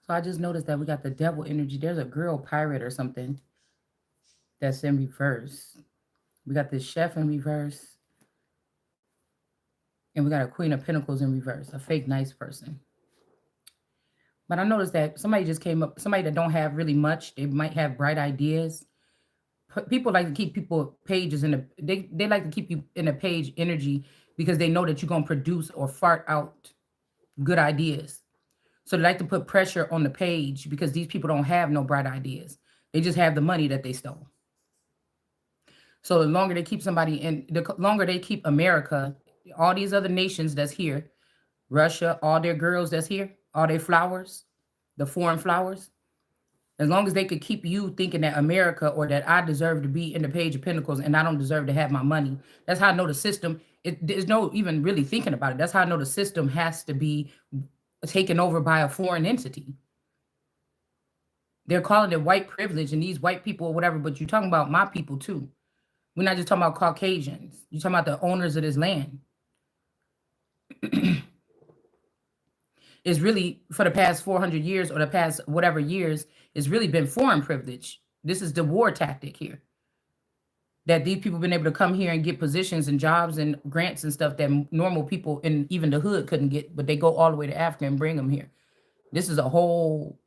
So I just noticed that we got the devil energy. There's a girl pirate or something that's in reverse. We got this chef in reverse, and we got a queen of pentacles in reverse, a fake nice person. But I noticed that somebody just came up, somebody that don't have really much. They might have bright ideas. People like to keep people pages in the they like to keep you in a page energy because they know that you're gonna produce or fart out good ideas. So they like to put pressure on the page because these people don't have no bright ideas. They just have the money that they stole. So the longer they keep somebody in, the longer they keep America, all these other nations that's here, Russia, all their girls that's here, all their flowers, the foreign flowers, as long as they could keep you thinking that America or that I deserve to be in the page of pentacles and I don't deserve to have my money. That's how I know the system. There's no even really thinking about it. That's how I know the system has to be taken over by a foreign entity. They're calling it white privilege and these white people or whatever, but you're talking about my people too. We're not just talking about Caucasians. You're talking about the owners of this land. It's really for the past 400 years or the past whatever years, it's really been foreign privilege. This is the war tactic here. That these people been able to come here and get positions and jobs and grants and stuff that normal people in even the hood couldn't get, but they go all the way to Africa and bring them here. This is a whole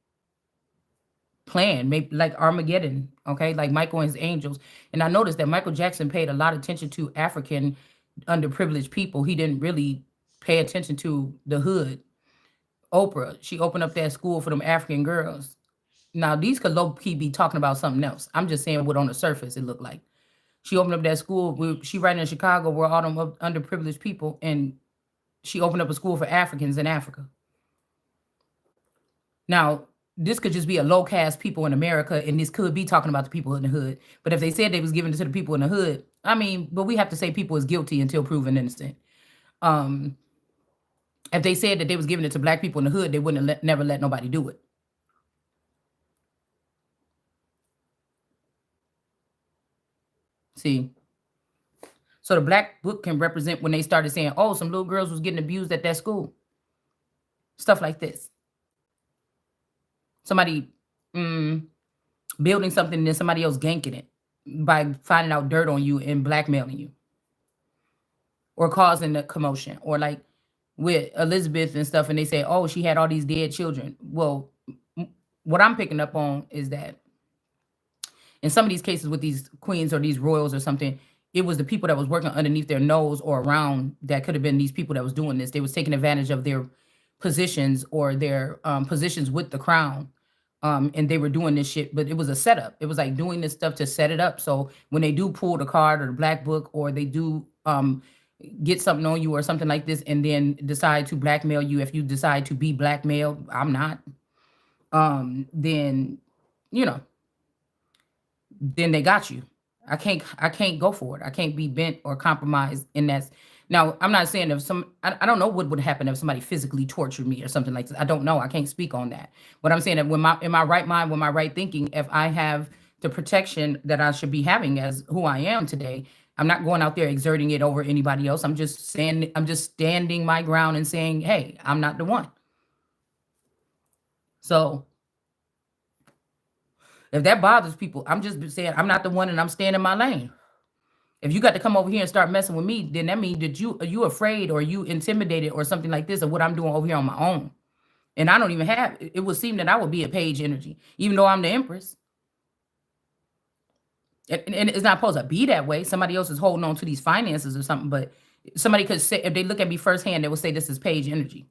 plan, maybe like Armageddon, okay, like Michael and his angels. And I noticed that Michael Jackson paid a lot of attention to African underprivileged people. He didn't really pay attention to the hood. Oprah, she opened up that school for them African girls. Now these could low key be talking about something else. I'm just saying what on the surface it looked like. She opened up that school. She right in Chicago where all them underprivileged people, and she opened up a school for Africans in Africa. Now, this could just be a low caste people in America, and this could be talking about the people in the hood. But if they said they was giving it to the people in the hood, I mean, but we have to say people is guilty until proven innocent. Um, if they said that they was giving it to black people in the hood, they wouldn't have never let nobody do it. See, so the black book can represent when they started saying, "Oh, some little girls was getting abused at that school," stuff like this. Somebody mm, building something and then somebody else ganking it by finding out dirt on you and blackmailing you or causing the commotion or like with Elizabeth and stuff and they say, "Oh, she had all these dead children." Well, what I'm picking up on is that in some of these cases with these queens or these royals or something, it was the people that was working underneath their nose or around that could have been these people that was doing this. They was taking advantage of their positions or their positions with the crown. And they were doing this shit, but it was a setup. It was like doing this stuff to set it up. So when they do pull the card or the black book, or they do get something on you or something like this, and then decide to blackmail you, if you decide to be blackmailed, I'm not. Then you know, then they got you. I can't go for it. I can't be bent or compromised in that. Now, I'm not saying if I don't know what would happen if somebody physically tortured me or something like this. I don't know. I can't speak on that. But I'm saying that when my in my right mind, with my right thinking, if I have the protection that I should be having as who I am today, I'm not going out there exerting it over anybody else. I'm just standing my ground and saying, hey, I'm not the one. So if that bothers people, I'm just saying I'm not the one and I'm staying in my lane. If you got to come over here and start messing with me, then that means that you afraid or you intimidated or something like this of what I'm doing over here on my own. And I don't even have it would seem that I would be a page energy, even though I'm the Empress. And it's not supposed to be that way. Somebody else is holding on to these finances or something, but somebody could say if they look at me firsthand, they would say this is page energy.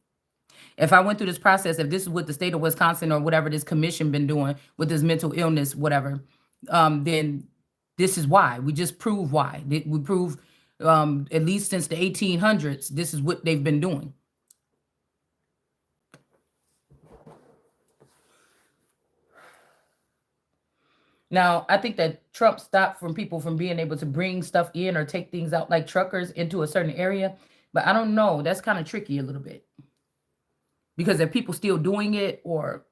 If I went through this process, if this is what the state of Wisconsin or whatever this commission been doing with this mental illness, whatever, then this is why. We just prove why. We prove at least since the 1800s, this is what they've been doing. Now, I think that Trump stopped from people from being able to bring stuff in or take things out like truckers into a certain area. But I don't know. That's kind of tricky a little bit because if people still doing it, or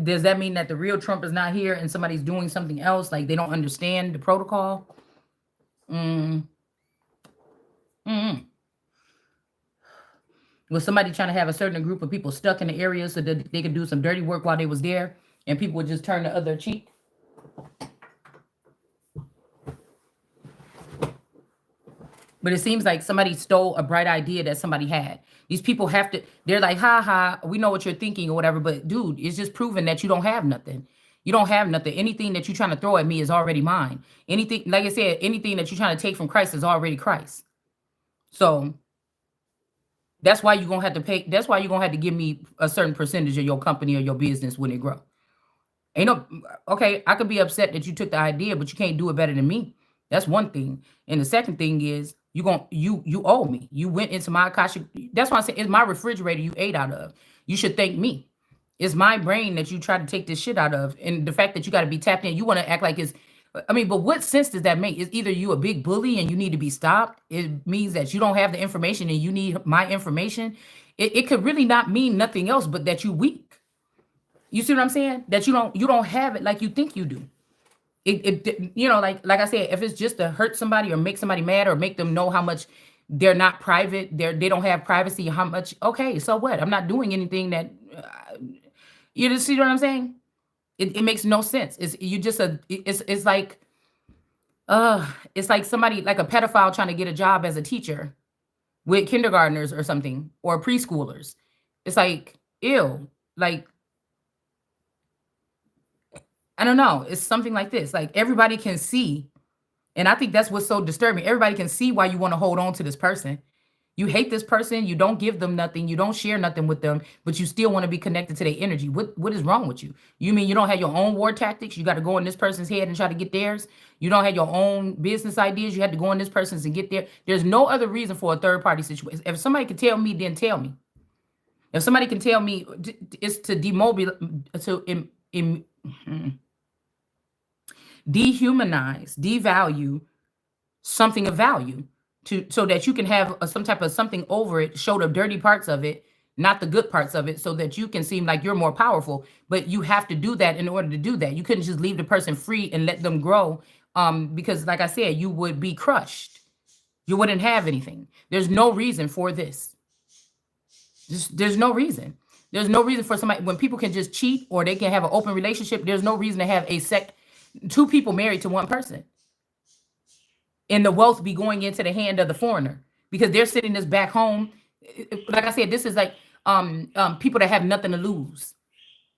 does that mean that the real Trump is not here and somebody's doing something else? Like they don't understand the protocol? Mm, mm. Was somebody trying to have a certain group of people stuck in the area so that they could do some dirty work while they was there, and people would just turn the other cheek? But it seems like somebody stole a bright idea that somebody had. These people have to, they're like, ha ha, we know what you're thinking or whatever. But dude, it's just proven that you don't have nothing. You don't have nothing. Anything that you're trying to throw at me is already mine. Anything, like I said, anything that you're trying to take from Christ is already Christ. So that's why you're gonna have to pay. That's why you're gonna have to give me a certain percentage of your company or your business when it grow. Ain't no okay. I could be upset that you took the idea, but you can't do it better than me. That's one thing. And the second thing is you owe me. You went into my akashic. That's why I say it's my refrigerator you ate out of. You should thank me. It's my brain that you try to take this shit out of, and the fact that you got to be tapped in. You want to act like it's. I mean, but what sense does that make? It's either you a big bully and you need to be stopped. It means that you don't have the information and you need my information. It could really not mean nothing else but that you weak. You see what I'm saying? That you don't have it like you think you do. Like I said, if it's just to hurt somebody or make somebody mad or make them know how much they're not private, they don't have privacy, how much, okay, so what? I'm not doing anything that you just see what I'm saying? It makes no sense. It's like somebody like a pedophile trying to get a job as a teacher with kindergartners or something or preschoolers. It's like, ew. Like, I don't know. It's something like this. Like everybody can see, and I think that's what's so disturbing. Everybody can see why you want to hold on to this person. You hate this person, you don't give them nothing, you don't share nothing with them, but you still want to be connected to their energy. What is wrong with you? You mean you don't have your own war tactics? You got to go in this person's head and try to get theirs? You don't have your own business ideas? You had to go in this person's and get there? There's no other reason for a third party situation. If somebody can tell me, then tell me. If somebody can tell me it's to demobilize, dehumanize, devalue something of value so that you can have some type of something over it, show the dirty parts of it, not the good parts of it, so that you can seem like you're more powerful. But you have to do that in order to do that. You couldn't just leave the person free and let them grow, because like I said, you would be crushed. You wouldn't have anything. There's no reason for this. There's no reason. There's no reason for somebody when people can just cheat or they can have an open relationship. There's no reason to have two people married to one person and the wealth be going into the hand of the foreigner because they're sitting this back home. Like I said, this is like people that have nothing to lose.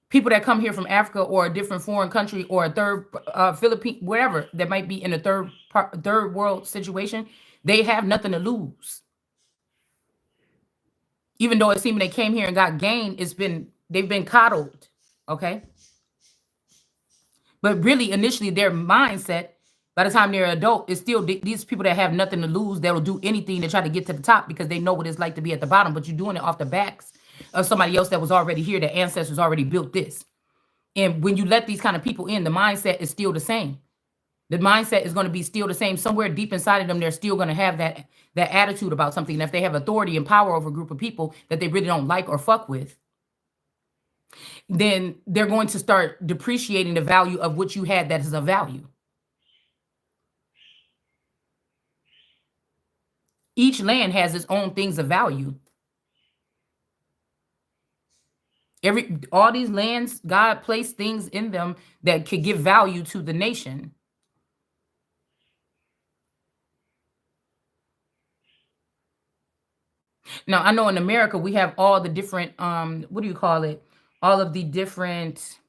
People that come here from Africa or a different foreign country or a third Philippine, wherever that might be in a third world situation, they have nothing to lose. Even though it seemed they came here and got gain, they've been coddled. Okay. But really, initially, their mindset, by the time they're adult, is still these people that have nothing to lose. They'll do anything to try to get to the top because they know what it's like to be at the bottom. But you're doing it off the backs of somebody else that was already here. The ancestors already built this. And when you let these kind of people in, the mindset is still the same. The mindset is going to be still the same. Somewhere deep inside of them, they're still going to have that attitude about something. And if they have authority and power over a group of people that they really don't like or fuck with, then they're going to start depreciating the value of what you had that is of value. Each land has its own things of value. All these lands, God placed things in them that could give value to the nation. Now, I know in America, we have all the different, what do you call it? All of the different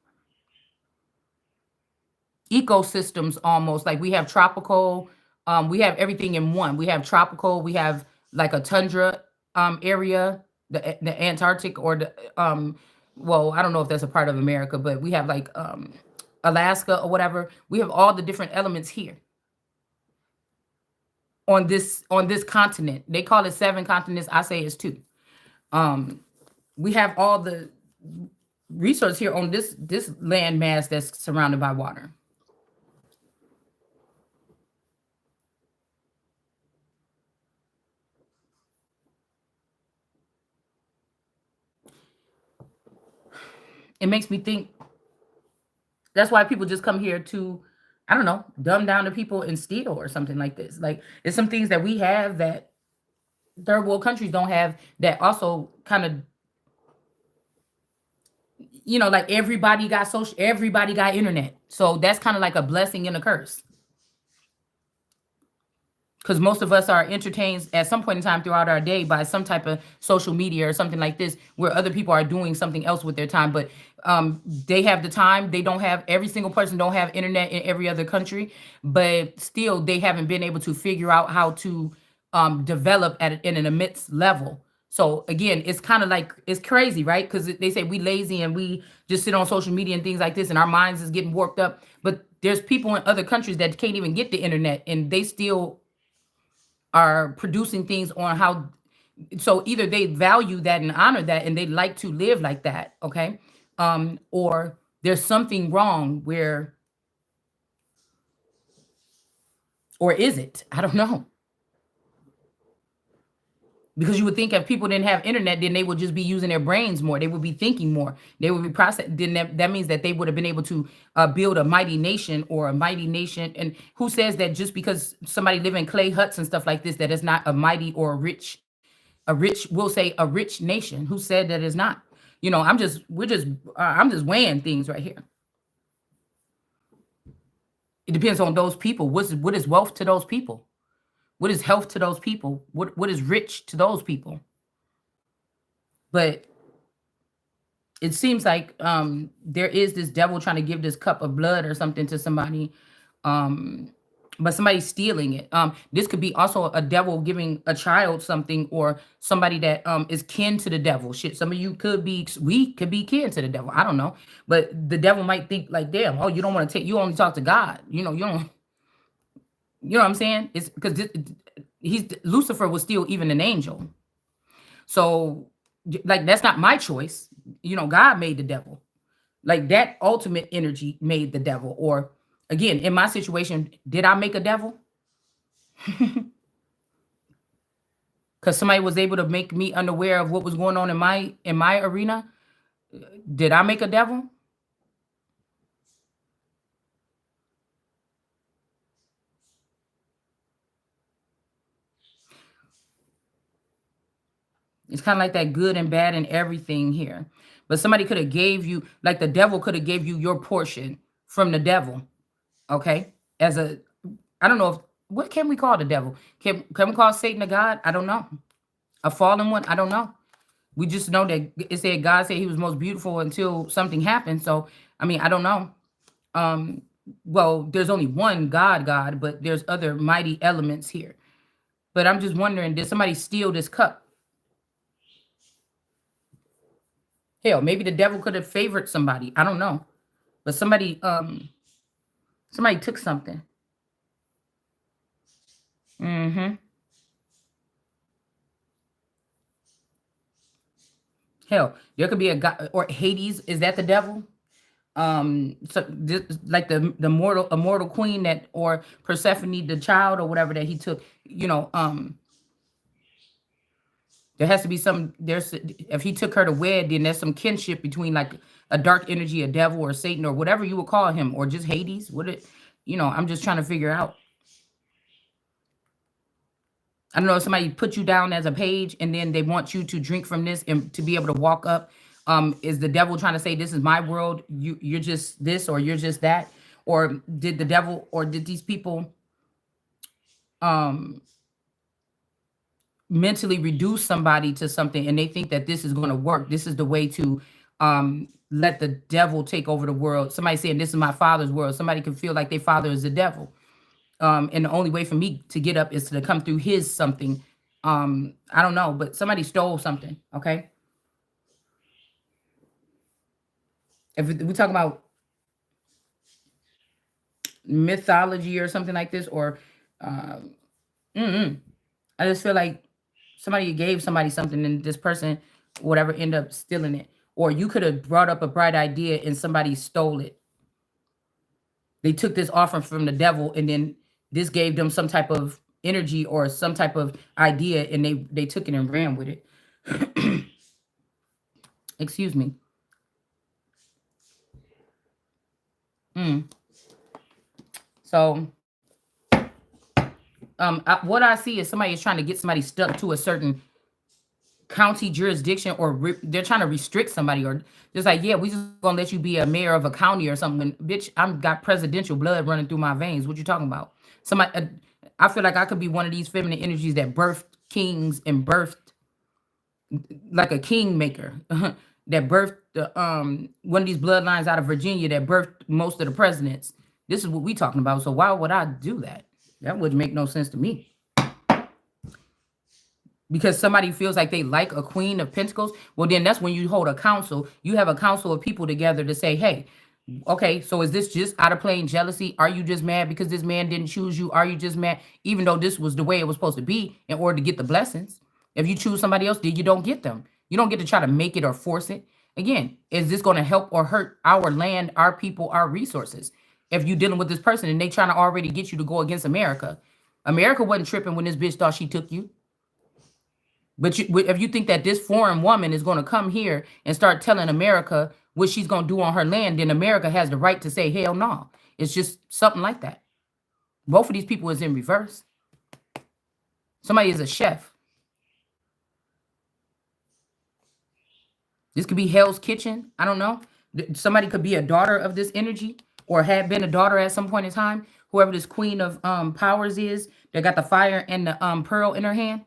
ecosystems almost. Like we have tropical, we have everything in one. We have tropical, we have like a tundra area, the Antarctic or the, well, I don't know if that's a part of America, but we have like Alaska or whatever. We have all the different elements here. On this continent. They call it 7 continents. I say it's 2. We have all the resource here on this land mass that's surrounded by water. It makes me think that's why people just come here to, I don't know, dumb down to people and steal or something like this. Like, it's some things that we have that third world countries don't have that. Also, kind of, like everybody got social, everybody got internet. So that's kind of like a blessing and a curse, because most of us are entertained at some point in time throughout our day by some type of social media or something like this, where other people are doing something else with their time. But they have the time. They don't have, every single person don't have internet in every other country, but still they haven't been able to figure out how to develop in an immense level. So again, it's kind of like, it's crazy, right? Because they say we lazy and we just sit on social media and things like this, and our minds is getting warped up. But there's people in other countries that can't even get the internet, and they still are producing things on how. So either they value that and honor that, and they like to live like that, okay, or there's something wrong where, or is it, I don't know. Because you would think if people didn't have internet, then they would just be using their brains more, they would be thinking more, they would be processing. Then that means that they would have been able to build a mighty nation, or a mighty nation. And who says that just because somebody live in clay huts and stuff like this, that is not a mighty or a rich, we'll say a rich nation? Who said that is not? I'm just weighing things right here. It depends on those people. What is wealth to those people? What is health to those people? What is rich to those people? But it seems like there is this devil trying to give this cup of blood or something to somebody, um, but somebody's stealing it. This could be also a devil giving a child something, or somebody that is kin to the devil. Shit, some of you could be, we could be kin to the devil. I don't know, but the devil might think like, damn, oh, you don't want to take, you only talk to God. You don't, you know what I'm saying? It's because he's Lucifer was still even an angel. So like that's not my choice. God made the devil. Like that ultimate energy made the devil. Or again, in my situation, did I make a devil? Because somebody was able to make me unaware of what was going on in my arena. Did I make a devil? It's kind of like that good and bad and everything here. But somebody could have gave you, like the devil could have gave you your portion from the devil. Okay. As a, I don't know if, what can we call the devil? Can we call Satan a god? I don't know. A fallen one? I don't know. We just know that it said God said he was most beautiful until something happened. So I mean, I don't know. Um, well, there's only one God, but there's other mighty elements here. But I'm just wondering, did somebody steal this cup? Hell, maybe the devil could have favored somebody. I don't know. But somebody took something. Hmm. Hell, there could be a god, or Hades. Is that the devil? So like the mortal, immortal queen, that, or Persephone, the child or whatever that he took. There has to be some, there's, if he took her to wed, then there's some kinship between like a dark energy, a devil, or Satan, or whatever you would call him, or just Hades. I'm just trying to figure out. I don't know if somebody put you down as a page and then they want you to drink from this and to be able to walk up. Is the devil trying to say, this is my world, you're just this, or you're just that? Or did the devil, or did these people um mentally reduce somebody to something, and they think that this is going to work? This is the way to let the devil take over the world. Somebody saying, this is my father's world. Somebody can feel like their father is the devil. And the only way for me to get up is to come through his something. I don't know, but somebody stole something. Okay. If we talk about mythology or something like this, or um, mm-mm. I just feel like somebody gave somebody something, and this person, whatever, end up stealing it. Or you could have brought up a bright idea and somebody stole it. They took this offering from the devil, and then this gave them some type of energy or some type of idea, and they took it and ran with it. Excuse me. Mm. So what I see is somebody is trying to get somebody stuck to a certain county jurisdiction, or they're trying to restrict somebody, or just like, yeah, we just gonna let you be a mayor of a county or something. Bitch, I'm got presidential blood running through my veins. What you talking about? Somebody, I feel like I could be one of these feminine energies that birthed kings and birthed like a kingmaker that birthed one of these bloodlines out of Virginia that birthed most of the presidents. This is what we talking about. So why would I do that? That wouldn't make no sense to me. Because somebody feels like they like a queen of pentacles, well, then that's when you hold a council. You have a council of people together to say, hey, okay, so is this just out of plain jealousy? Are you just mad because this man didn't choose you? Are you just mad even though this was the way it was supposed to be in order to get the blessings? If you choose somebody else, then you don't get them. You don't get to try to make it or force it. Again, is this going to help or hurt our land, our people, our resources? If you're dealing with this person and they trying to already get you to go against America, America wasn't tripping when this bitch thought she took you. But if you think that this foreign woman is going to come here and start telling America what she's going to do on her land, then America has the right to say, hell no. It's just something like that. Both of these people is in reverse. Somebody is a chef. This could be Hell's Kitchen. I don't know. Somebody could be a daughter of this energy or had been a daughter at some point in time. Whoever this queen of powers is, that got the fire and the pearl in her hand.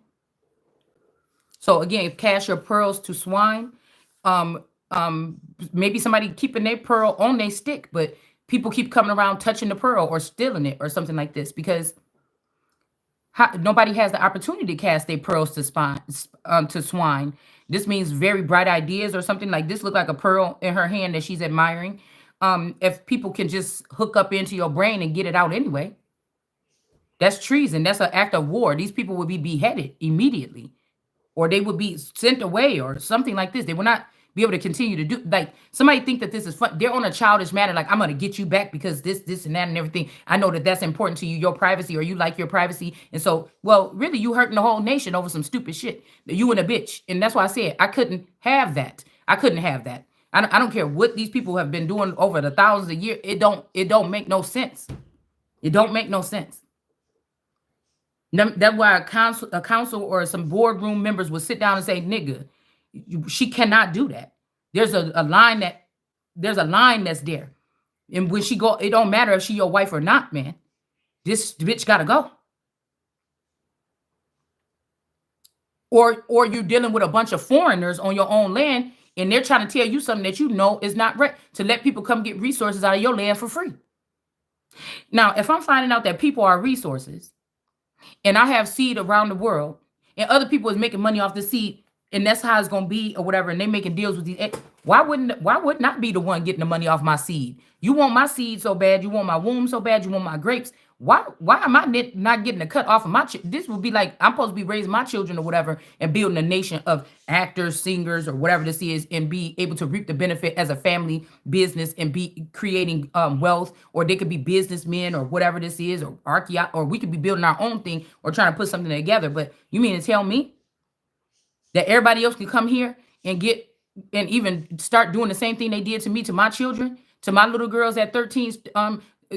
So again, cast your pearls to swine. Maybe somebody keeping their pearl on their stick, but people keep coming around touching the pearl or stealing it or something like this, because nobody has the opportunity to cast their pearls to swine. This means very bright ideas or something like this. Look like a pearl in her hand that she's admiring. If people can just hook up into your brain and get it out anyway, that's treason. That's an act of war. These people would be beheaded immediately, or they would be sent away or something like this. They will not be able to continue to do, like, somebody think that this is fun. They're on a childish manner, like, I'm going to get you back because this and that and everything. I know that that's important to you, your privacy, or you like your privacy. And so, well, really, you hurting the whole nation over some stupid shit. You and a bitch. And that's why I said I couldn't have that. I couldn't have that. I don't care what these people have been doing over the thousands of years. It don't make no sense. It don't make no sense. That's why a council or some boardroom members would sit down and say, nigga, she cannot do that. There's a line that's there. And when she go, it don't matter if she your wife or not, man. This bitch gotta go. Or you're dealing with a bunch of foreigners on your own land, and they're trying to tell you something that you know is not right, to let people come get resources out of your land for free. Now, if I'm finding out that people are resources, and I have seed around the world, and other people is making money off the seed, and that's how it's gonna be or whatever, and they making deals with these, why would not be the one getting the money off my seed? You want my seed so bad, you want my womb so bad, you want my grapes. Why am I not getting a cut off of my this would be like, I'm supposed to be raising my children or whatever and building a nation of actors, singers, or whatever this is, and be able to reap the benefit as a family business and be creating wealth, or they could be businessmen or whatever this is, or or we could be building our own thing or trying to put something together. But you mean to tell me that everybody else can come here and even start doing the same thing they did to me, to my children, to my little girls at 13,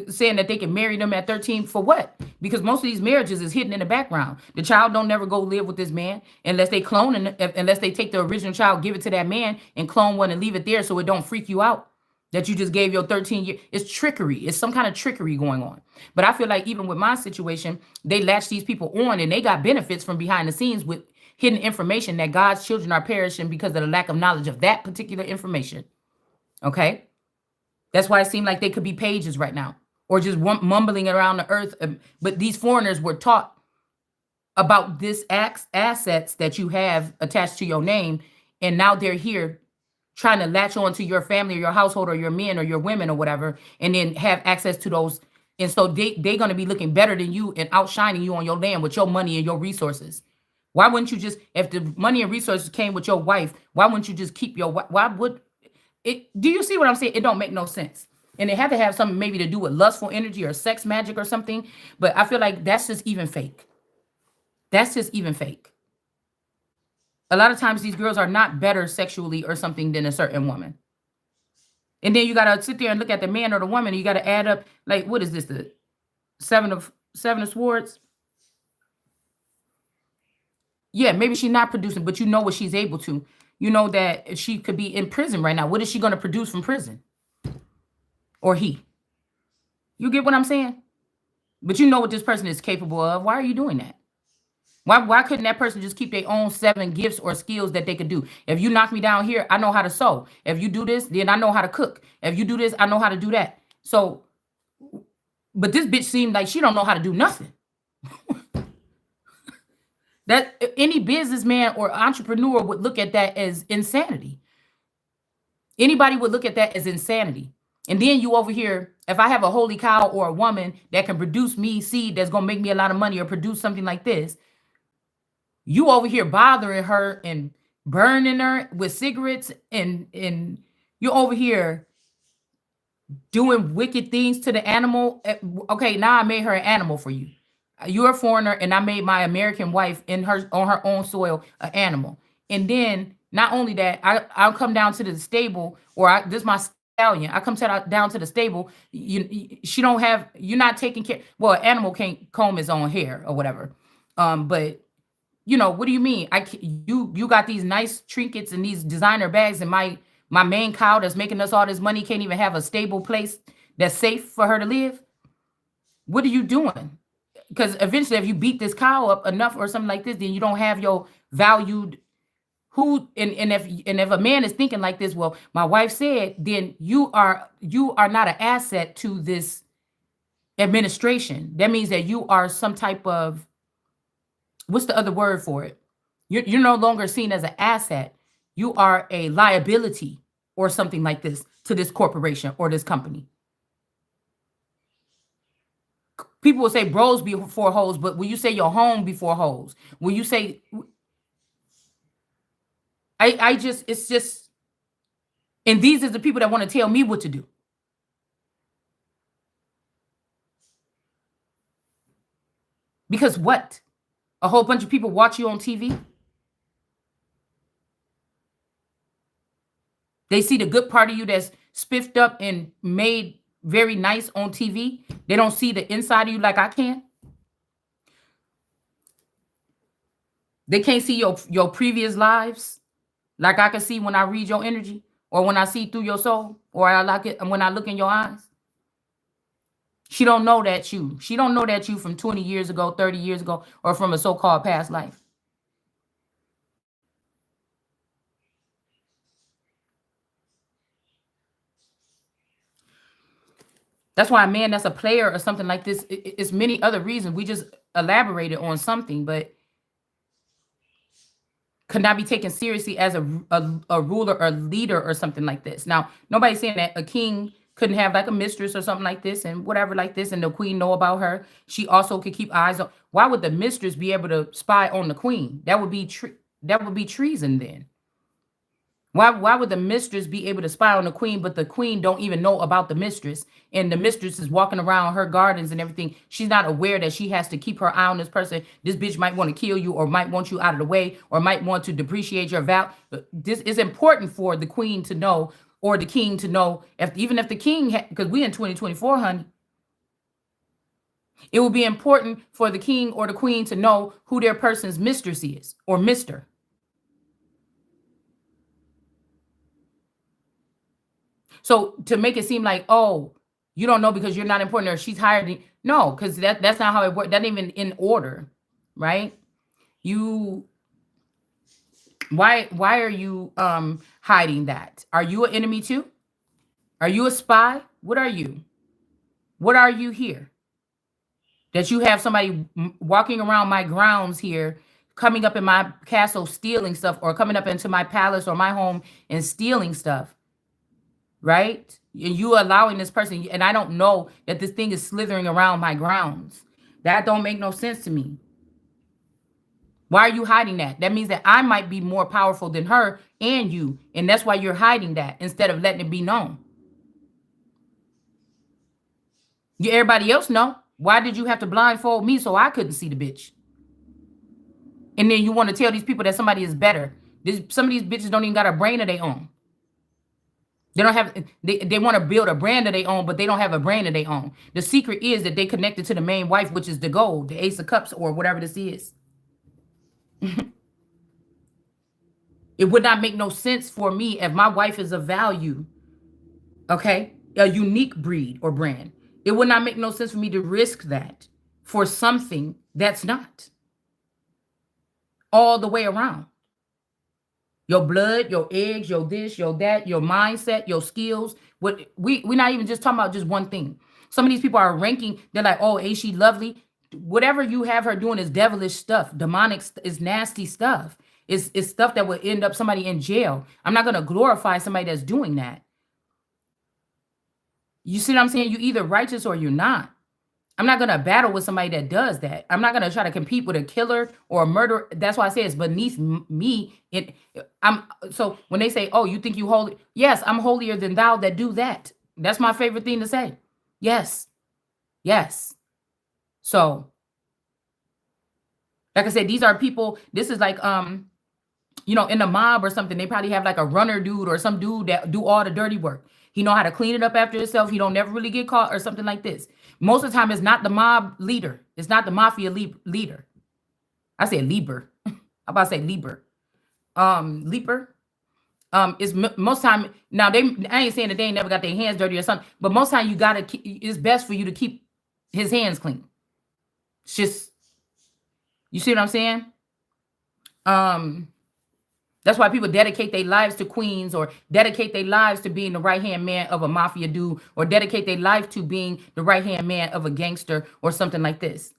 saying that they can marry them at 13 for what? Because most of these marriages is hidden in the background. The child don't never go live with this man unless they clone, unless they take the original child, give it to that man and clone one and leave it there so it don't freak you out that you just gave your 13-year. It's trickery. It's some kind of trickery going on. But I feel like even with my situation, they latch these people on and they got benefits from behind the scenes with hidden information that God's children are perishing because of the lack of knowledge of that particular information. Okay? That's why it seemed like they could be pages right now, or just mumbling around the earth. But these foreigners were taught about this assets that you have attached to your name, and now they're here trying to latch on to your family or your household or your men or your women or whatever, and then have access to those. And so they're going to be looking better than you and outshining you on your land with your money and your resources. Why wouldn't you just, if the money and resources came with your wife, why wouldn't you just keep your, why would it, do you see what I'm saying? It don't make no sense. And it had to have something maybe to do with lustful energy or sex magic or something. But I feel like that's just even fake. That's just even fake. A lot of times these girls are not better sexually or something than a certain woman. And then you got to sit there and look at the man or the woman. And you got to add up, like, what is this? The seven of swords. Yeah, maybe she's not producing, but you know what she's able to. You know that she could be in prison right now. What is she going to produce from prison? Or he? You get what I'm saying? But you know what this person is capable of. Why are you doing that? Why couldn't that person just keep their own seven gifts or skills that they could do? If you knock me down here, I know how to sew. If you do this, then I know how to cook. If you do this, I know how to do that. So, but this bitch seemed like she don't know how to do nothing. That any businessman or entrepreneur would look at that as insanity. Anybody would look at that as insanity. And then you over here, if I have a holy cow or a woman that can produce me seed that's gonna make me a lot of money or produce something like this, you over here bothering her and burning her with cigarettes and you're over here doing wicked things to the animal. Okay, now I made her an animal for you. You're a foreigner, and I made my American wife in her on her own soil an animal. And then not only that, I'll come down to the stable, or this my stallion. I come down to the stable. She don't have. You're not taking care. Well, an animal can't comb his own hair or whatever. But what do you mean? You got these nice trinkets and these designer bags, and my main cow that's making us all this money can't even have a stable place that's safe for her to live. What are you doing? Because eventually, if you beat this cow up enough or something like this, then you don't have your valued who. And if a man is thinking like this, well, my wife said, then you are not an asset to this administration. That means that you are some type of, what's the other word for it? You're no longer seen as an asset. You are a liability or something like this to this corporation or this company. People will say bros before hoes, but when you say your home before hoes, when you say, I just, it's just, and these are the people that want to tell me what to do. Because what? A whole bunch of people watch you on TV. They see the good part of you that's spiffed up and made very nice on TV. They don't see the inside of you like I can. They can't see your previous lives like I can see when I read your energy or when I see through your soul or I like it when I look in your eyes. She don't know that you. She don't know that you from 20 years ago, 30 years ago, or from a so-called past life. That's why a man that's a player or something like this, it's many other reasons. We just elaborated on something, but could not be taken seriously as a ruler or leader or something like this. Now, nobody's saying that a king couldn't have like a mistress or something like this and whatever like this, and the queen know about her. She also could keep eyes on. Why would the mistress be able to spy on the queen? That would be treason then. Why would the mistress be able to spy on the queen, but the queen don't even know about the mistress, and the mistress is walking around her gardens and everything. She's not aware that she has to keep her eye on this person. This bitch might want to kill you, or might want you out of the way, or might want to depreciate your vow. This is important for the queen to know, or the king to know. Even if the king, because we in 2024, honey, it will be important for the king or the queen to know who their person's mistress is, or mister. So to make it seem like, oh, you don't know because you're not important or she's higher than, no, because that's not how it works. That ain't even in order, right? You why are you hiding that? Are you an enemy too? Are you a spy? What are you? What are you here? That you have somebody walking around my grounds here, coming up in my castle stealing stuff, or coming up into my palace or my home and stealing stuff, right? And you allowing this person, and I don't know that this thing is slithering around my grounds. That don't make no sense to me. Why are you hiding that? That means that I might be more powerful than her and you, and that's why you're hiding that instead of letting it be known. Everybody else know. Why did you have to blindfold me so I couldn't see the bitch? And then you want to tell these people that somebody is better. Some of these bitches don't even got a brain of their own. They don't have, they want to build a brand of their own, but they don't have a brand of their own. The secret is that they connected to the main wife, which is the gold, the ace of cups, or whatever this is. It would not make no sense for me if my wife is of value, okay, a unique breed or brand. It would not make no sense for me to risk that for something that's not all the way around. Your blood, your eggs, your this, your that, your mindset, your skills. What we're not even just talking about just one thing. Some of these people are ranking, they're like, oh, ain't she lovely? Whatever you have her doing is devilish stuff, demonic, is nasty stuff. It's stuff that would end up somebody in jail. I'm not gonna glorify somebody that's doing that. You see what I'm saying? You either righteous or you're not. I'm not gonna battle with somebody that does that. I'm not gonna try to compete with a killer or a murderer. That's why I say it's beneath me. I'm so when they say, "Oh, you think you holy?" Yes, I'm holier than thou that do that. That's my favorite thing to say. Yes, yes. So, like I said, these are people. This is like in a mob or something. They probably have like a runner dude or some dude that do all the dirty work. He know how to clean it up after himself. He don't never really get caught or something like this. Most of the time, it's not the mob leader. It's not the mafia leader. I said Lieber. I'm about to say Lieber. Leaper. Is most time now they. I ain't saying that they ain't never got their hands dirty or something, but most time you gotta. It's best for you to keep his hands clean. It's just, you see what I'm saying? Um, That's why people dedicate their lives to queens or dedicate their lives to being the right hand man of a mafia dude or dedicate their life to being the right hand man of a gangster or something like this.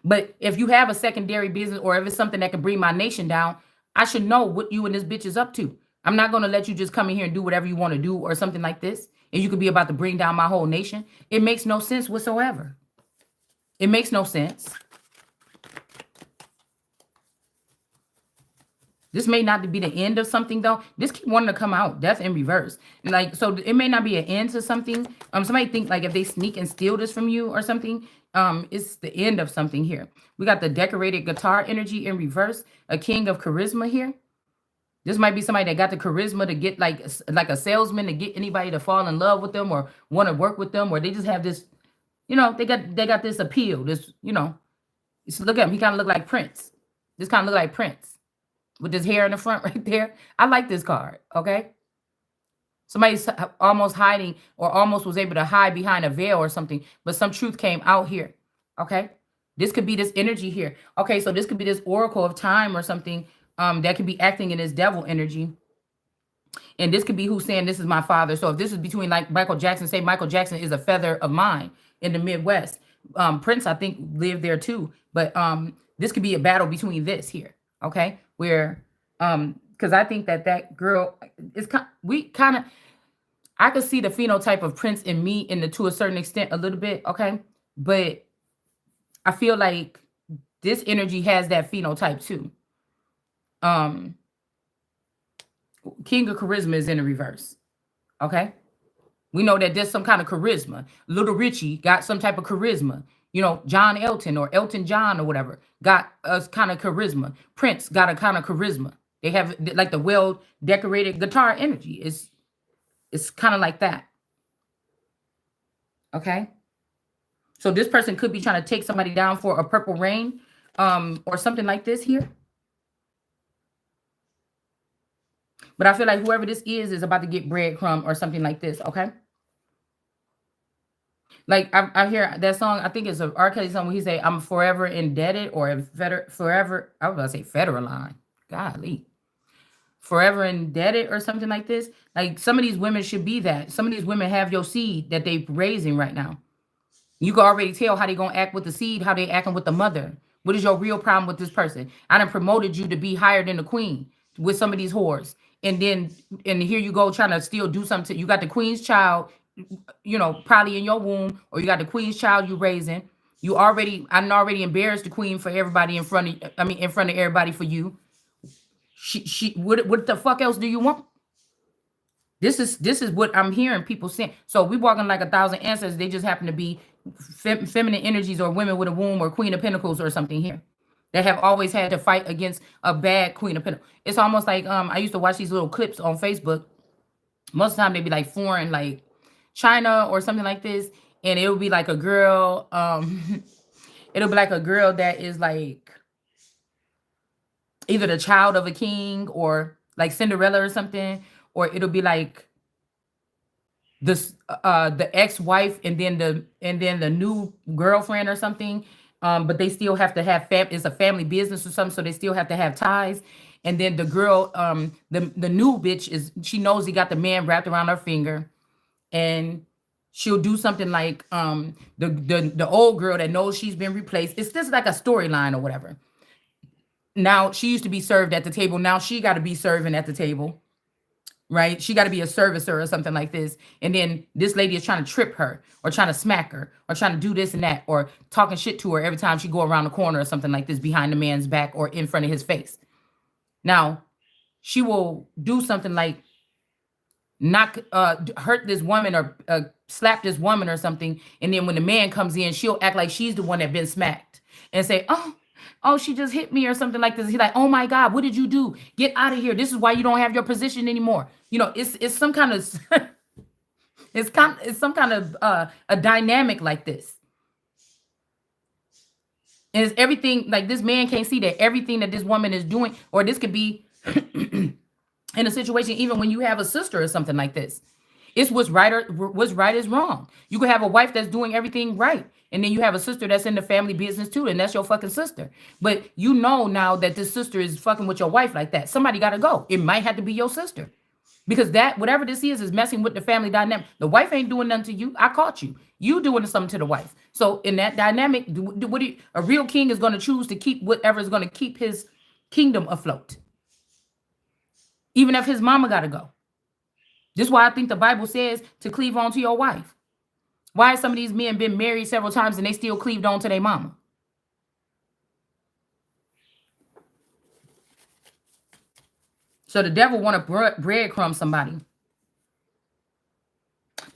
But if you have a secondary business or if it's something that can bring my nation down, I should know what you and this bitch is up to. I'm not going to let you just come in here and do whatever you want to do or something like this. And you could be about to bring down my whole nation. It makes no sense whatsoever. It makes no sense. This may not be the end of something though. This keep wanting to come out. Death in reverse. Like, so it may not be an end to something. Somebody think like if they sneak and steal this from you or something, it's the end of something here. We got the decorated guitar energy in reverse, a king of charisma here. This might be somebody that got the charisma to get like a salesman to get anybody to fall in love with them or want to work with them, or they just have this, they got this appeal. This, look at him. He kind of look like Prince. This kind of look like Prince with his hair in the front right there. I like this card, okay? Somebody's almost hiding or almost was able to hide behind a veil or something, but some truth came out here, okay? This could be this energy here. Okay, so this could be this oracle of time or something that could be acting in this devil energy. And this could be who's saying this is my father. So if this is between like Michael Jackson, say Michael Jackson is a feather of mine in the Midwest. Prince, I think, lived there too. But this could be a battle between this here, okay? Where, because I think that girl is I could see the phenotype of Prince in me to a certain extent a little bit, okay? But I feel like this energy has that phenotype too. King of charisma is in the reverse, okay? We know that there's some kind of charisma. Little Richie got some type of charisma. John Elton or Elton John or whatever got a kind of charisma. Prince got a kind of charisma. They have like the well-decorated guitar energy. It's kind of like that. Okay? So this person could be trying to take somebody down for a purple rain or something like this here. But I feel like whoever this is about to get breadcrumb or something like this, okay? Like I hear that song, I think it's an R. Kelly song where he say, I'm forever indebted or forever, I was going to say Federline. Golly. Forever indebted or something like this. Like some of these women should be that. Some of these women have your seed that they raising right now. You can already tell how they going to act with the seed, how they acting with the mother. What is your real problem with this person? I done promoted you to be higher than the queen with some of these whores. And here you go trying to still do something. You got the queen's child, probably in your womb, or you got the queen's child you raising. I already embarrassed the queen for everybody in front of everybody for you. What the fuck else do you want? This is what I'm hearing people saying. So we walking like 1,000 ancestors. They just happen to be feminine energies or women with a womb or Queen of Pentacles or something here that have always had to fight against a bad Queen of Pentacles. It's almost like I used to watch these little clips on Facebook. Most of the time they be like foreign, like China or something like this, and it would be like a girl. It'll be like a girl that is like either the child of a king or like Cinderella or something, or it'll be like this the ex-wife and then the new girlfriend or something. But they still have to have it's a family business or something, so they still have to have ties. And then the girl, the new bitch is she knows he got the man wrapped around her finger, and she'll do something like the old girl that knows she's been replaced. It's just like a storyline or whatever. Now she used to be served at the table. Now she got to be serving at the table, right? She got to be a servicer or something like this. And then this lady is trying to trip her or trying to smack her or trying to do this and that or talking shit to her every time she go around the corner or something like this behind the man's back or in front of his face. Now, she will do something like knock hurt this woman or slap this woman or something, and then when the man comes in she'll act like she's the one that been smacked and say, oh, she just hit me or something like this. He's like, oh my God, what did you do? Get out of here. This is why you don't have your position anymore. You know, it's some kind of it's some kind of a dynamic like this. And it's everything like this man can't see that everything that this woman is doing, or this could be in a situation, even when you have a sister or something like this. It's what's right is wrong. You could have a wife that's doing everything right, and then you have a sister that's in the family business too, and that's your fucking sister. But you know now that this sister is fucking with your wife like that. Somebody got to go. It might have to be your sister, because that whatever this is messing with the family dynamic. The wife ain't doing nothing to you. I caught you. You doing something to the wife. So in that dynamic, a real king is going to choose to keep whatever is going to keep his kingdom afloat, even if his mama got to go. This is why I think the Bible says to cleave on to your wife. Why have some of these men been married several times and they still cleaved on to their mama? So the devil want to breadcrumb somebody.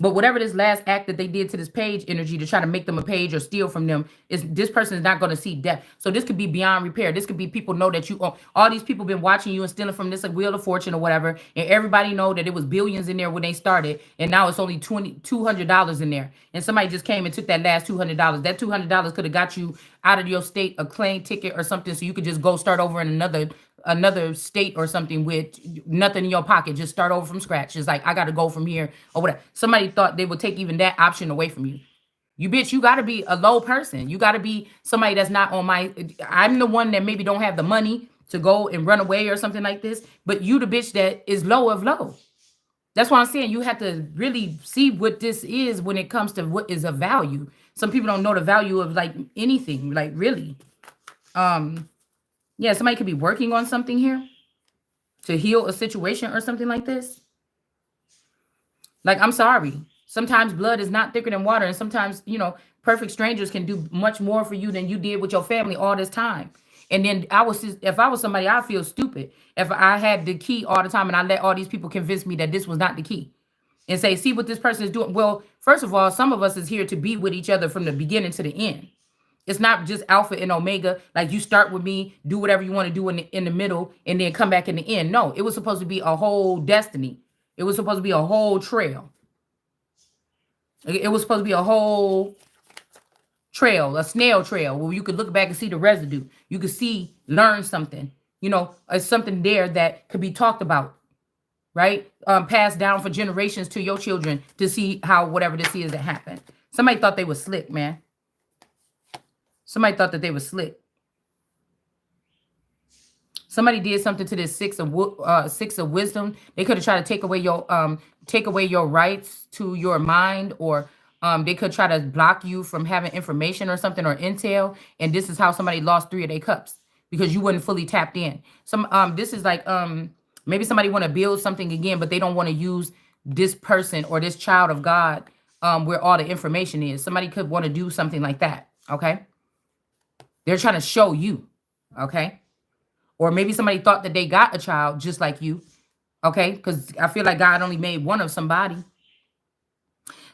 But whatever this last act that they did to this page energy to try to make them a page or steal from them, is this person is not going to see death. So this could be beyond repair. This could be people know that you own. All these people been watching you and stealing from this like Wheel of Fortune or whatever. And everybody know that it was billions in there when they started. And now it's only $200 in there. And somebody just came and took that last $200. That $200 could have got you out of your state a plane ticket or something. So you could just go start over in another state or something with nothing in your pocket. Just start over from scratch. It's like, I got to go from here or whatever. Somebody thought they would take even that option away from you. You bitch, you got to be a low person. You got to be somebody that's not on I'm the one that maybe don't have the money to go and run away or something like this, but you the bitch that is low of low. That's why I'm saying you have to really see what this is when it comes to what is of value. Some people don't know the value of like anything, like really. Yeah, somebody could be working on something here to heal a situation or something like this. Like, I'm sorry. Sometimes blood is not thicker than water. And sometimes, perfect strangers can do much more for you than you did with your family all this time. And then if I was somebody, I'd feel stupid if I had the key all the time and I let all these people convince me that this was not the key and say, see what this person is doing. Well, first of all, some of us is here to be with each other from the beginning to the end. It's not just alpha and omega. Like you start with me, do whatever you want to do in the middle, and then come back in the end. No, it was supposed to be a whole destiny. It was supposed to be a whole trail. It was supposed to be a whole trail, a snail trail, where you could look back and see the residue. You could learn something. Something there that could be talked about, right? Passed down for generations to your children to see how whatever this is that happened. Somebody thought they were slick, man. Somebody thought that they were slick. Somebody did something to this six of wisdom. They could have tried to take away your rights to your mind, or they could try to block you from having information or something or intel. And this is how somebody lost 3 of their cups, because you wasn't fully tapped in. This is like maybe somebody want to build something again, but they don't want to use this person or this child of God where all the information is. Somebody could want to do something like that. Okay. They're trying to show you, okay? Or maybe somebody thought that they got a child just like you, okay? Because I feel like God only made one of somebody.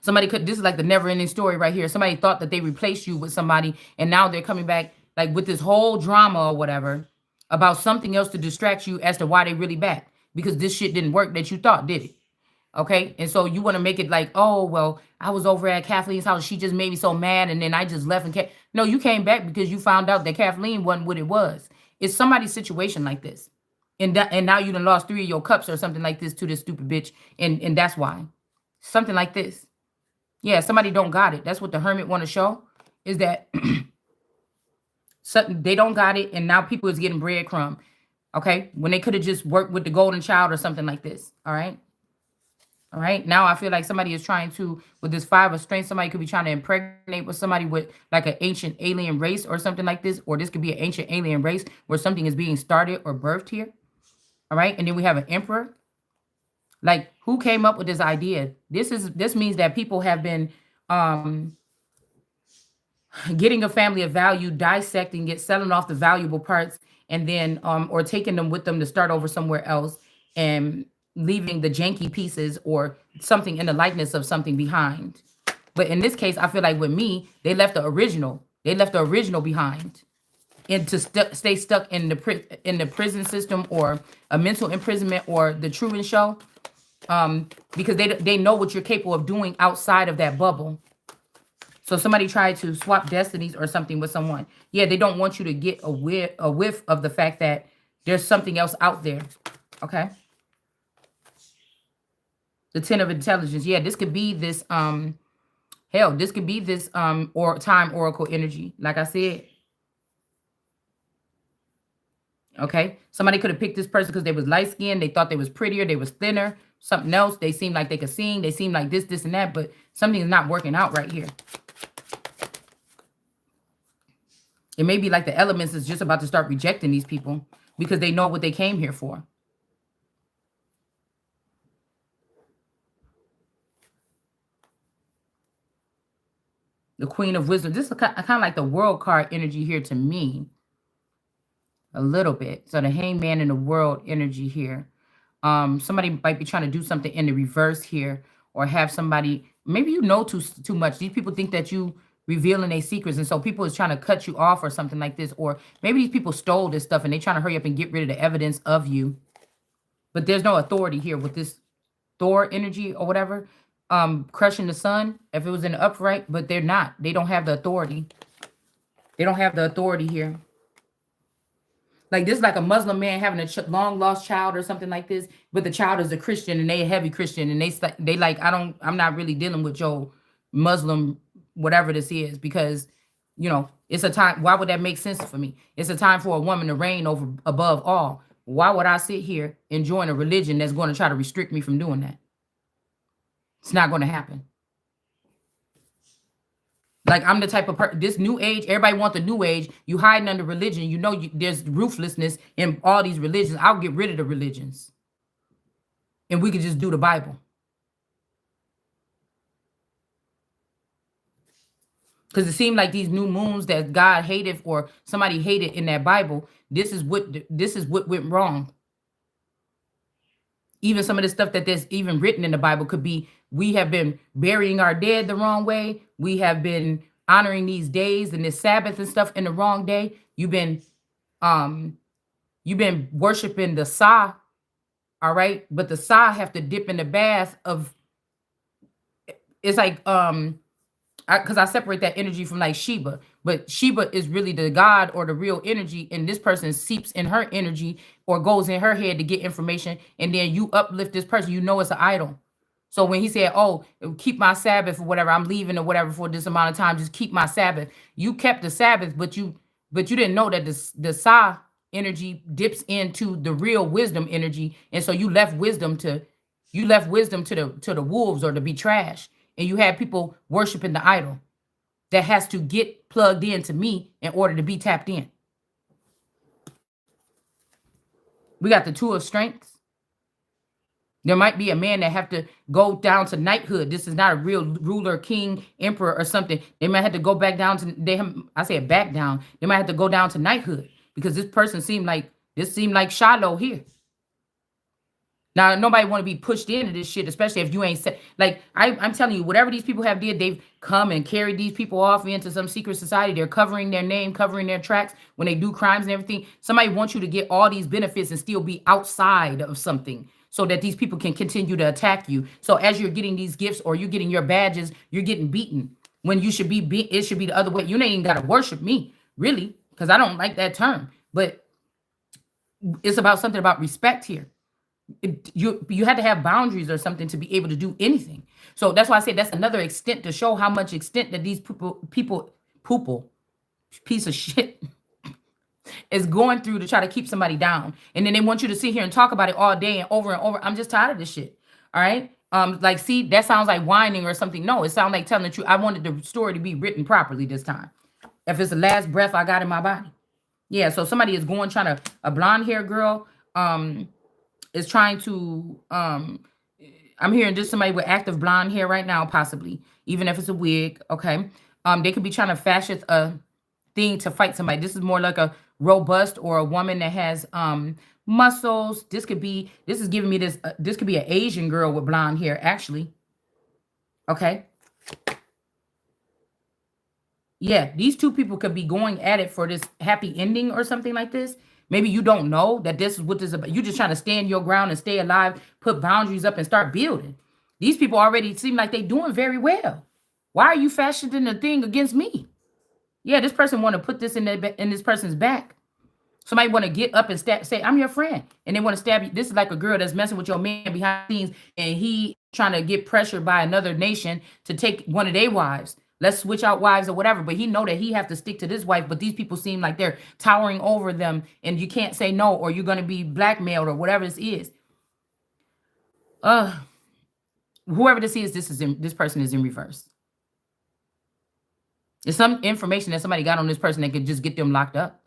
This is like the never-ending story right here. Somebody thought that they replaced you with somebody, and now they're coming back like with this whole drama or whatever about something else to distract you as to why they really back. Because this shit didn't work that you thought, did it? Okay, and so you want to make it like, oh, well, I was over at Kathleen's house. She just made me so mad, and then I just left. No, you came back because you found out that Kathleen wasn't what it was. It's somebody's situation like this. And now you done lost 3 of your cups or something like this to this stupid bitch. And that's why. Something like this. Yeah, somebody don't got it. That's what the hermit want to show. Is that something they don't got it, and now people is getting breadcrumb. Okay. When they could have just worked with the golden child or something like this. All right. All right. Now I feel like somebody is trying to, with this 5 of strength, somebody could be trying to impregnate with somebody with like an ancient alien race or something like this. Or this could be an ancient alien race where something is being started or birthed here. All right. And then we have an emperor. Like, who came up with this idea? This means that people have been getting a family of value, dissecting it, selling off the valuable parts, and then or taking them with them to start over somewhere else, and leaving the janky pieces or something in the likeness of something behind. But in this case, I feel like with me, they left the original. They left the original behind, and to stay stuck in the prison system or a mental imprisonment or the Truman Show, because they know what you're capable of doing outside of that bubble. So somebody tried to swap destinies or something with someone. Yeah, they don't want you to get a whiff of the fact that there's something else out there. Okay. The 10 of intelligence. Yeah, this could be this hell, this could be this or time oracle energy. Like I said. Okay. Somebody could have picked this person because they was light skinned, they thought they was prettier, they was thinner, something else. They seemed like they could sing, they seemed like this, and that, but something is not working out right here. It may be like the elements is just about to start rejecting these people because they know what they came here for. The Queen of Wisdom. This is kind of like the World card energy here to me. A little bit. So the Hangman and the World energy here. Somebody might be trying to do something in the reverse here, or have somebody, maybe you know too much. These people think that you revealing their secrets, and so people is trying to cut you off or something like this. Or maybe these people stole this stuff and they trying to hurry up and get rid of the evidence of you. But there's no authority here with this Thor energy or whatever. Crushing the sun, if it was in the upright, but they're not. They don't have the authority. They don't have the authority here. Like, this is like a Muslim man having a long lost child or something like this, but the child is a Christian and they a heavy Christian, and they like, I'm not really dealing with your Muslim whatever this is, because it's a time. Why would that make sense for me? It's a time for a woman to reign over above all. Why would I sit here and join a religion that's going to try to restrict me from doing that? It's not going to happen. Like, I'm the type of person, this new age, everybody want the new age. You hiding under religion. There's ruthlessness in all these religions. I'll get rid of the religions. And we could just do the Bible. Because it seemed like these new moons that God hated or somebody hated in that Bible, this is what went wrong. Even some of the stuff that there's even written in the Bible could be, we have been burying our dead the wrong way. We have been honoring these days and this Sabbath and stuff in the wrong day. You've been worshiping the Sa, all right? But the Sa have to dip in the bath of, it's like because I separate that energy from like Sheba, but Sheba is really the God or the real energy, and this person seeps in her energy or goes in her head to get information, and then you uplift this person. It's an idol. So when he said, "Oh, keep my Sabbath or whatever, I'm leaving or whatever for this amount of time, just keep my Sabbath," you kept the Sabbath, but you didn't know that the Sa energy dips into the real wisdom energy, and so you left wisdom to the wolves or to be trash. And you have people worshiping the idol that has to get plugged into me in order to be tapped in. We got the Two of Strengths. There might be a man that have to go down to knighthood. This is not a real ruler, king, emperor, or something. They might have to go back down to, I said back down. They might have to go down to knighthood because this person seemed like Shiloh here. Now, nobody want to be pushed into this shit, especially if you ain't set. Like, I'm telling you, whatever these people have did, they've come and carried these people off into some secret society. They're covering their name, covering their tracks when they do crimes and everything. Somebody wants you to get all these benefits and still be outside of something so that these people can continue to attack you. So as you're getting these gifts or you're getting your badges, you're getting beaten when you should it should be the other way. You ain't even got to worship me, really, because I don't like that term. But It's about something about respect here. You had to have boundaries or something to be able to do anything. So that's why I say that's another extent to show how much extent that these people piece of shit is going through to try to keep somebody down. And then they want you to sit here and talk about it all day and over and over. I'm just tired of this shit. All right. Like, see, that sounds like whining or something. No, it sounds like telling the truth. I wanted the story to be written properly this time. If it's the last breath I got in my body. Yeah. So somebody is going trying to a blonde hair girl is trying to I'm hearing just somebody with active blonde hair right now, possibly, even if it's a wig. Okay. They could be trying to fashion a thing to fight somebody. This is more like a robust or a woman that has muscles. This is giving me this this could be an Asian girl with blonde hair, actually. Okay. Yeah, these two people could be going at it for this happy ending or something like this. Maybe you don't know that this is what this is about. You're just trying to stand your ground and stay alive, put boundaries up and start building. These people already seem like they doing very well. Why are you fashioning a thing against me? Yeah, this person want to put this in this person's back. Somebody want to get up and say, "I'm your friend," and they want to stab you. This is like a girl that's messing with your man behind the scenes, and he trying to get pressured by another nation to take one of their wives. Let's switch out wives or whatever. But he know that he have to stick to this wife. But these people seem like they're towering over them, and you can't say no, or you're gonna be blackmailed or whatever this is. Uh, Whoever this is, this person is in reverse. There's some information that somebody got on this person that could just get them locked up.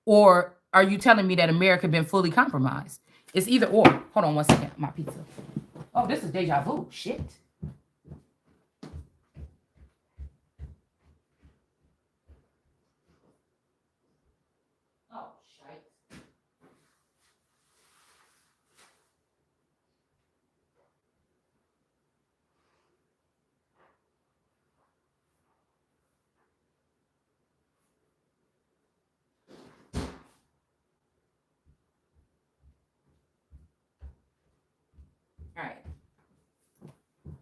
Or are you telling me that America been fully compromised? It's either or. Hold on one second. My pizza. Oh, this is deja vu. Shit. Oh, shit. All right.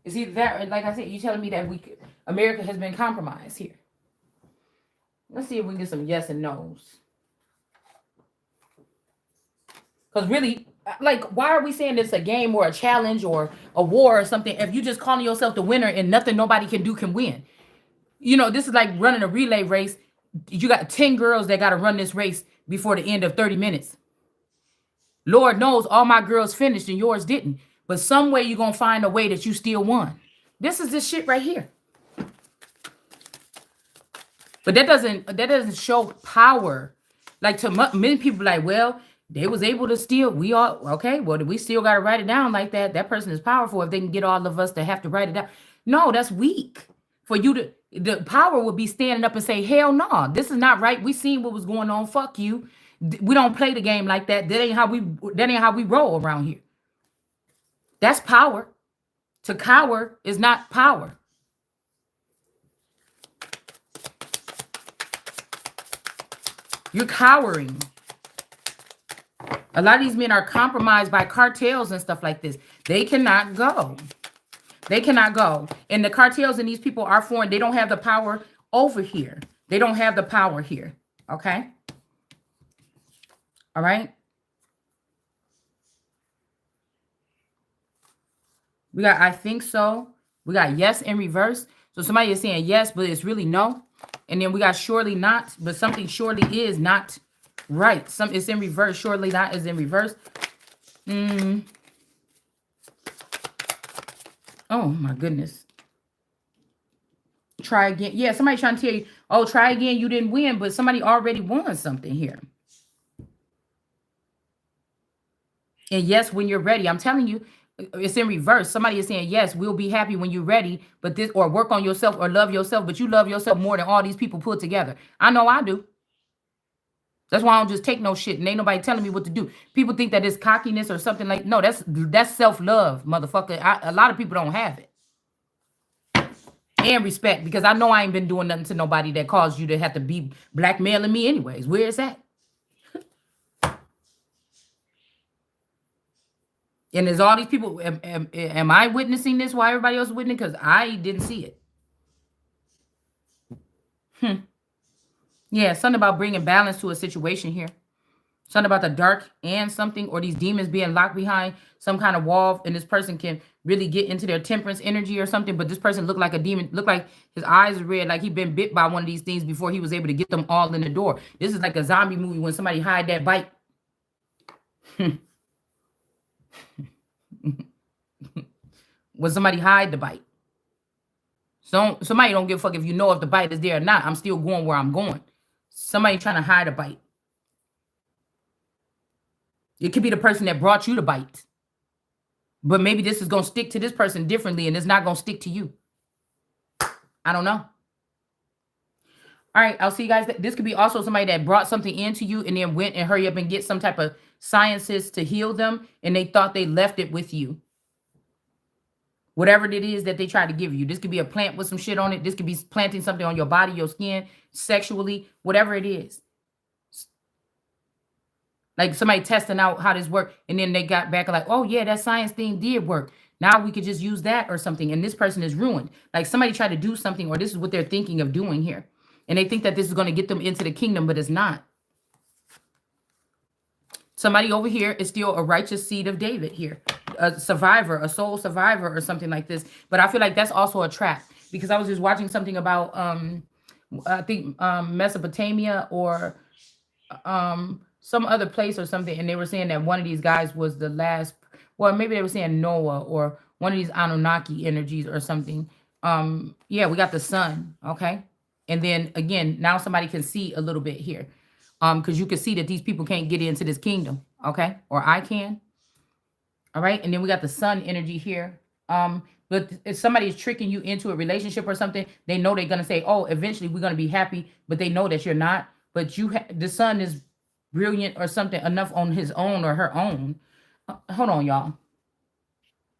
It's either that, or like I said, you telling me that America has been compromised here. Let's see if we can get some yes and no's. Because really, like, why are we saying it's a game or a challenge or a war or something if you just calling yourself the winner and nothing nobody can do can win? You know, this is like running a relay race. You got 10 girls that got to run this race before the end of 30 minutes. Lord knows all my girls finished and yours didn't. But some way you're going to find a way that you still won. This is this shit right here. But that doesn't show power. Like to many people like, well, they was able to steal. We all okay. Well, we still got to write it down like that. That person is powerful if they can get all of us to have to write it down. No, that's weak. For you to the power would be standing up and say, hell no, this is not right. We seen what was going on. Fuck you. We don't play the game like that. That ain't how we roll around here. That's power. To cower is not power. You're cowering. A lot of these men are compromised by cartels and stuff like this. They cannot go. They cannot go. And the cartels and these people are foreign. They don't have the power over here. They don't have the power here. Okay? All right? We got I think so. We got yes in reverse. So somebody is saying yes, but it's really no. And then we got surely not, but something surely is not right. It's in reverse. Surely not is in reverse. Oh my goodness. Try again. Yeah, somebody trying to tell you, oh, try again. You didn't win, but somebody already won something here. And yes, when you're ready, I'm telling you, it's in reverse. Somebody is saying, yes, we'll be happy when you're ready, but this, or work on yourself or love yourself, but you love yourself more than all these people put together. I know I do. That's why I don't just take no shit and ain't nobody telling me what to do. People think that it's cockiness or something like, no, that's self-love, motherfucker. A lot of people don't have it. And respect, because I know I ain't been doing nothing to nobody that caused you to have to be blackmailing me anyways. Where is that? And there's all these people. Am I witnessing this while everybody else is witnessing? Because I didn't see it. Yeah, something about bringing balance to a situation here. Something about the dark and something, or these demons being locked behind some kind of wall, and this person can really get into their temperance energy or something. But this person looked like a demon, looked like his eyes are red, like he been bit by one of these things before he was able to get them all in the door. This is like a zombie movie when somebody hide that bite. When somebody hide the bite. So somebody don't give a fuck if you know if the bite is there or not. I'm still going where I'm going. Somebody trying to hide a bite. It could be the person that brought you the bite. But maybe this is going to stick to this person differently and it's not going to stick to you. I don't know. All right, I'll see you guys. This could be also somebody that brought something into you and then went and hurry up and get some type of sciences to heal them, and they thought they left it with you. Whatever it is that they try to give you. This could be a plant with some shit on it. This could be planting something on your body, your skin, sexually, whatever it is. Like somebody testing out how this worked, and then they got back like, oh yeah, that science thing did work. Now we could just use that or something, and this person is ruined. Like somebody tried to do something, or this is what they're thinking of doing here. And they think that this is going to get them into the kingdom, but it's not. Somebody over here is still a righteous seed of David here. A survivor, a soul survivor or something like this. But I feel like that's also a trap. Because I was just watching something about, I think, Mesopotamia or some other place or something. And they were saying that one of these guys was the last, well, maybe they were saying Noah or one of these Anunnaki energies or something. Yeah, we got the sun, okay? And then again, now somebody can see a little bit here. Because you can see that these people can't get into this kingdom, okay? Or I can. All right, and then we got the sun energy here. But if somebody is tricking you into a relationship or something, they know they're gonna say, "Oh, eventually we're gonna be happy," but they know that you're not. But the sun is brilliant or something enough on his own or her own. Hold on, y'all.